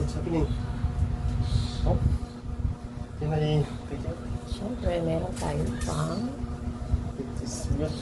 What's happening? Oh, can I take it? Siyempre, meron tayong pang It is milk.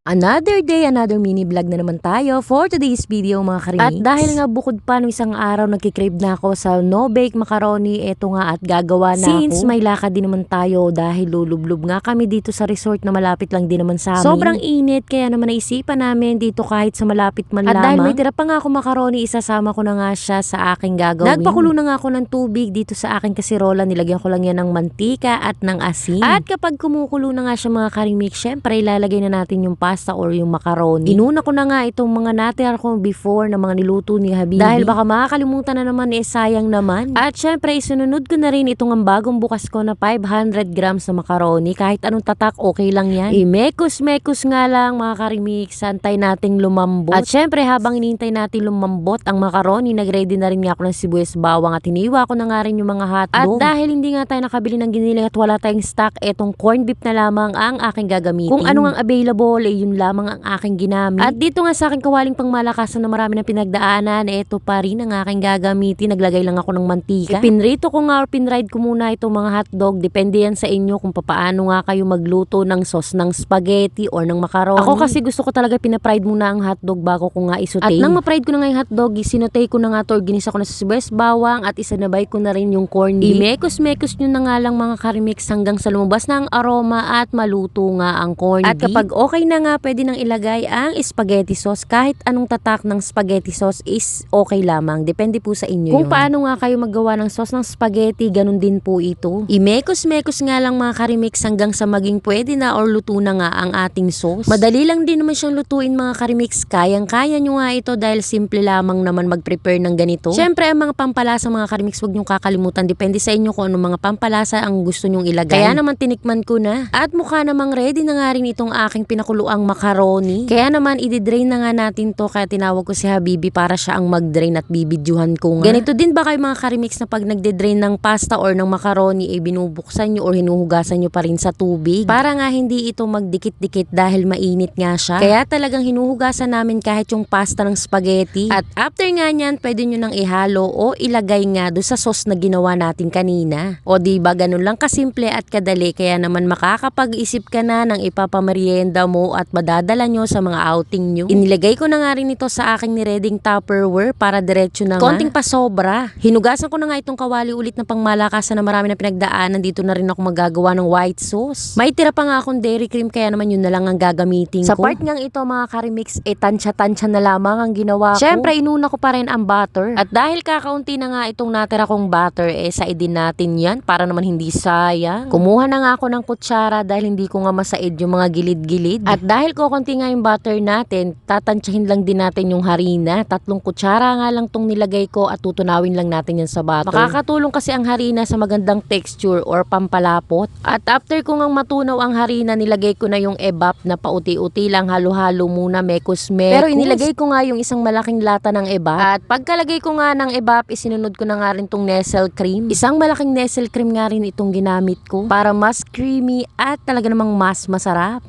another day, another mini vlog na naman tayo for today's video mga karimix. At dahil nga bukod pa nung isang araw nagkikrave na ako sa no-bake macaroni, eto nga at gagawa na Since ako. May lakad din naman tayo dahil lulublob nga kami dito sa resort na malapit lang din naman sa amin. Sobrang init kaya naman naisipan namin dito kahit sa malapit man lamang. At dahil may tira pa nga ako macaroni, isasama ko na nga siya sa aking gagawin. Nagpakulo na nga ako ng tubig dito sa aking kasirola, nilagyan ko lang yan ng mantika at ng asin. At kapag kumukulo na nga siya mga karimix, syempre ilalagay na natin yung pasta or yung macaroni. Inuna ko na nga itong mga natira ko before na mga niluto ni Habibi. Dahil baka makakalimutan na naman, sayang naman. At syempre, isununod ko na rin itong ang bagong bukas ko na 500 grams na macaroni. Kahit anong tatak, okay lang yan. Mekos-mekos nga lang mga karimix, antay nating lumambot. At syempre, habang inintay natin lumambot ang macaroni, nagready na rin nga ako ng sibuyas bawang at hiniwa ko na nga rin yung mga hotdog. At dahil hindi nga tayo nakabili ng giniling at wala tayong stock, etong corned beef na lamang ang aking gagamitin. Kung ano ang available, yun lamang ang aking ginamit. At dito nga sa aking kawaling pangmalakasan na marami ng pinagdaanan, eto pa rin ang aking gagamitin. Naglagay lang ako ng mantika. Pinrito ko nga or pinride ko muna itong mga hotdog. Depende yan sa inyo kung paano nga kayo magluto ng sauce ng spaghetti or ng macaroni. Ako kasi gusto ko talaga pinapride muna ang hotdog bago ko nga isutay. At nang mapride ko na nga yung hotdog, sinutay ko na nga to or ginisa ko na sa sibuyas bawang at isanabay ko na rin yung corned beef. Imekos-mekos nyo na nga lang mga karimix hanggang sa lumabas na ang aroma at maluto nga ang corned beef. At kapag okay na nga, pwede nang ilagay ang spaghetti sauce. Kahit anong tatak ng spaghetti sauce is okay lamang. Depende po sa inyo kung paano nga kayo maggawa ng sauce ng spaghetti, ganun din po ito. Imekos-mekos nga lang mga karimix hanggang sa maging pwede na or luto na nga ang ating sauce. Madali lang din naman siyang lutuin mga karimix. Kayang-kaya nyo nga ito dahil simple lamang naman mag-prepare ng ganito. Syempre ang mga pampalasa mga karimix, huwag nyo kakalimutan. Depende sa inyo kung anong mga pampalasa ang gusto nyong ilagay. Kaya naman tinikman ko na. At mukha namang ready na nga rin itong aking pinakuluang macaroni. Kaya naman i-drain na nga natin to, kaya tinawag ko si Habibi para siya ang mag-drain at bibidyohan ko nga. Ganito din ba kayo mga karimix na pag nagde-drain ng pasta or ng macaroni binubuksan nyo or hinuhugasan nyo pa rin sa tubig para nga hindi ito magdikit-dikit dahil mainit nga siya. Kaya talagang hinuhugasan namin kahit yung pasta ng spaghetti. At after nga nyan, pwede nyo nang ihalo o ilagay nga do sa sauce na ginawa natin kanina. O diba ganun lang kasimple at kadali, kaya naman makakapag-isip ka na ng ipapamerienda mo at madadala nyo sa mga outing nyo. Inilagay ko na nga rin ito sa aking nireding Tupperware para diretso na konting pasobra. Hinugasan ko na nga itong kawali ulit na pangmalakasan na marami na pinagdaanan. Dito na rin ako magagawa ng white sauce. May tira pa nga akong dairy cream, kaya naman yun na lang ang gagamitin ko. Sa part ngang ito mga karimix, tansya-tansya na lamang ang ginawa ko. Syempre inuna ko pa rin ang butter. At dahil kakaunti na nga itong natira kong butter, said din natin yan para naman hindi sayang. Kumuha na nga ako ng kutsara dahil hindi ko nga masaid yung mga gilid-gilid. At dahil kukunti nga yung butter natin, tatansyahin lang din natin yung harina. 3 kutsara nga lang tong nilagay ko at tutunawin lang natin yan sa butter. Makakatulong kasi ang harina sa magandang texture or pampalapot. At after ko ngang matunaw ang harina, nilagay ko na yung ebap na pauti-uti lang, halo-halo muna, mekos-mekos. Pero inilagay ko nga yung isang malaking lata ng ebap. At pagkalagay ko nga ng ebap, isinunod ko na nga rin tong Nestle cream. Isang malaking Nestle cream nga rin itong ginamit ko para mas creamy at talaga namang mas masarap.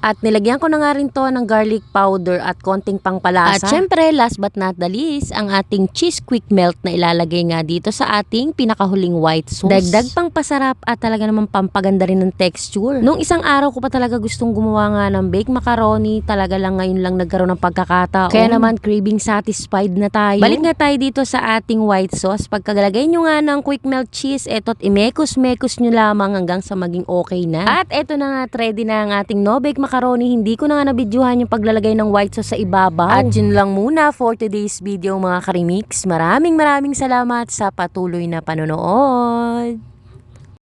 At nilagyan ko na nga rin to ng garlic powder at konting pangpalasa. At syempre, last but not the least, ang ating cheese quick melt na ilalagay nga dito sa ating pinakahuling white sauce. Dagdag pang pasarap at talaga namang pampaganda rin ng texture. Nung isang araw ko pa talaga gustong gumawa nga ng baked macaroni, talaga lang ngayon lang nagkaroon ng pagkakataon. Kaya naman craving satisfied na tayo. Balik nga tayo dito sa ating white sauce. Pagkagalagay nyo nga ng quick melt cheese, eto't imekos-mekos nyo lamang hanggang sa maging okay na. At eto na nga, ready na ang ating no-bake macaroni. Hindi ko na nga nabidyohan yung paglalagay ng white sauce sa ibabaw. At yun lang muna for today's video mga karimix. Maraming salamat sa patuloy na panonood.